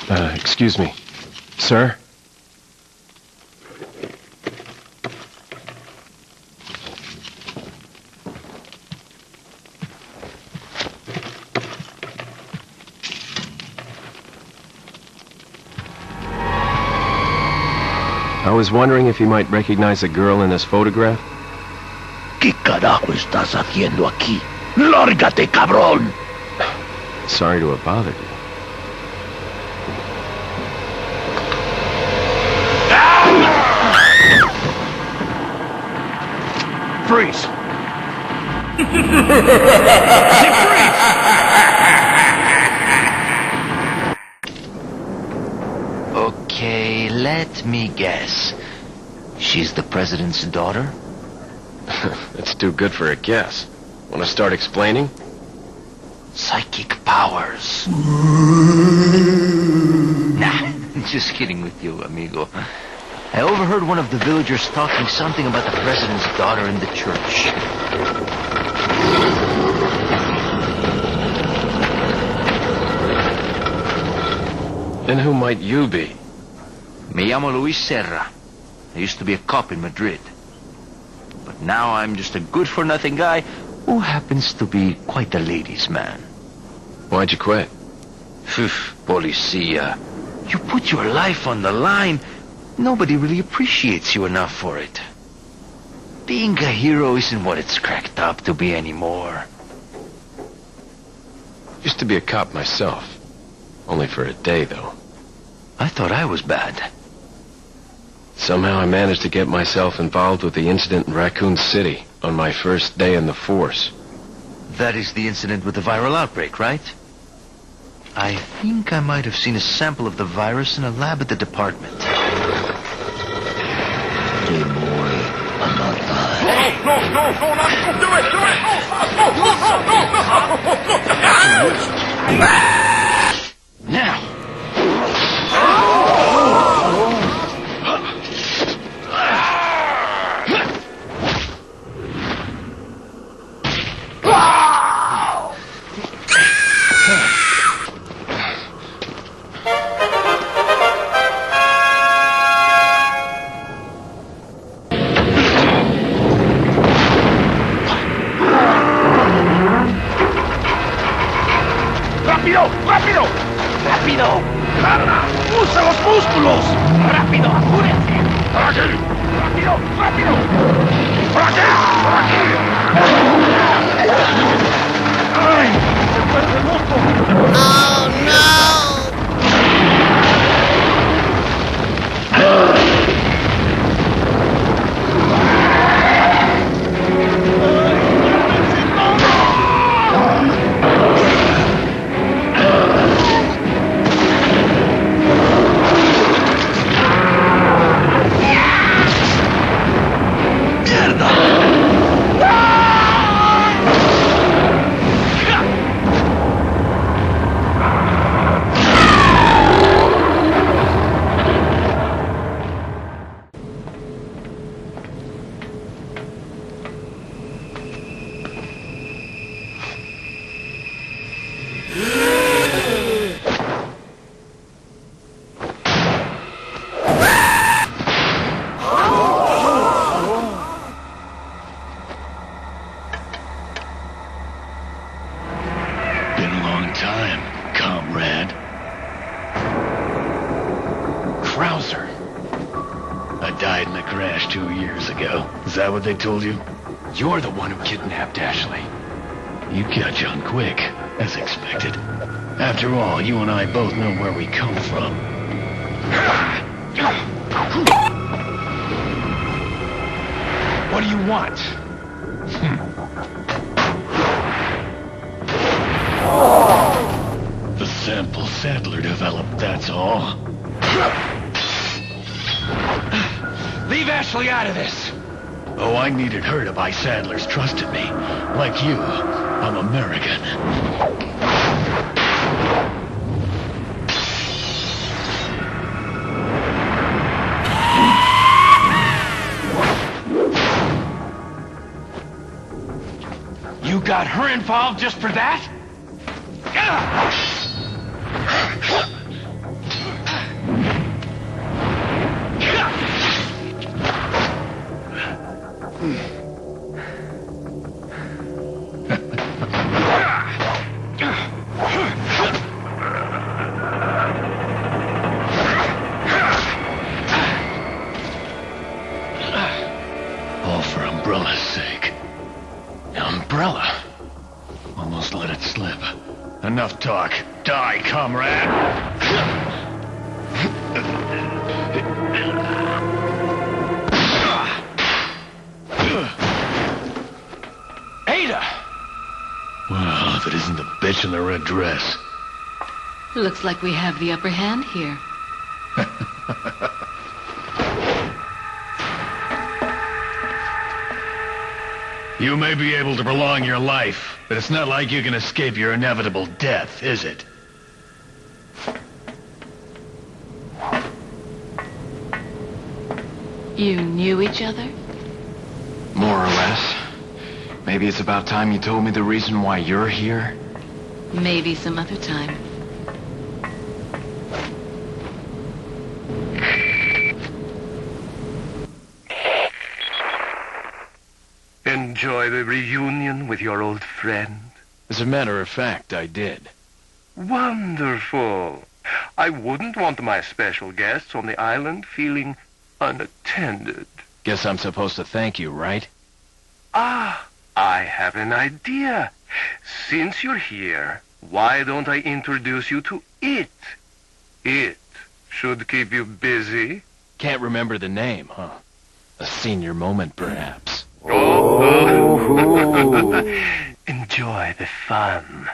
Excuse me. Sir? I was wondering if you might recognize a girl in this photograph? ¿Qué carajo estás haciendo aquí? ¡Lárgate, cabrón! Sorry to have bothered you. Freeze! Okay, let me guess. She's the president's daughter? That's too good for a guess. Want to start explaining? Psychic powers. Nah, just kidding with you, amigo. I overheard one of the villagers talking something about the president's daughter in the church. Then who might you be? Me llamo Luis Serra. I used to be a cop in Madrid. But now I'm just a good-for-nothing guy who happens to be quite a ladies' man. Why'd you quit? Phew, policia. You put your life on the line. Nobody really appreciates you enough for it. Being a hero isn't what it's cracked up to be anymore. Used to be a cop myself. Only for a day, though. I thought I was bad. Somehow I managed to get myself involved with the incident in Raccoon City on my first day in the force. That is the incident with the viral outbreak, right? I think I might have seen a sample of the virus in a lab at the department. Hey, boy, I'm not dying. No, not do it! No! Now! ¡Rápido! ¡Rápido! ¡Carga! ¡Usa los músculos! ¡Rápido! ¡Apúrense! ¡Por aquí! ¡Rápido! ¡Rápido! ¡Por aquí! ¡Por aquí! ¡Ay! ¡Se fue el loco! Oh no! I died in a crash 2 years ago. Is that what they told you? You're the one who kidnapped Ashley. You catch on quick, as expected. After all, you and I both know where we come from. What do you want? The sample Sadler developed, that's all. Leave Ashley out of this! Oh, I needed her to buy Sadler's trust in me. Like you, I'm American. You got her involved just for that? All for Umbrella's sake. Umbrella? Almost let it slip. Enough talk. Die, comrade! Ada! Well, if it isn't the bitch in the red dress. Looks like we have the upper hand here. You may be able to prolong your life, but it's not like you can escape your inevitable death, is it? You knew each other? More or less. Maybe it's about time you told me the reason why you're here. Maybe some other time. Enjoy the reunion with your old friend. As a matter of fact, I did. Wonderful. I wouldn't want my special guests on the island feeling unattended. Guess I'm supposed to thank you, right? Ah, I have an idea. Since you're here, why don't I introduce you to it? It should keep you busy. Can't remember the name, huh? A senior moment, perhaps. Oh. Enjoy the fun.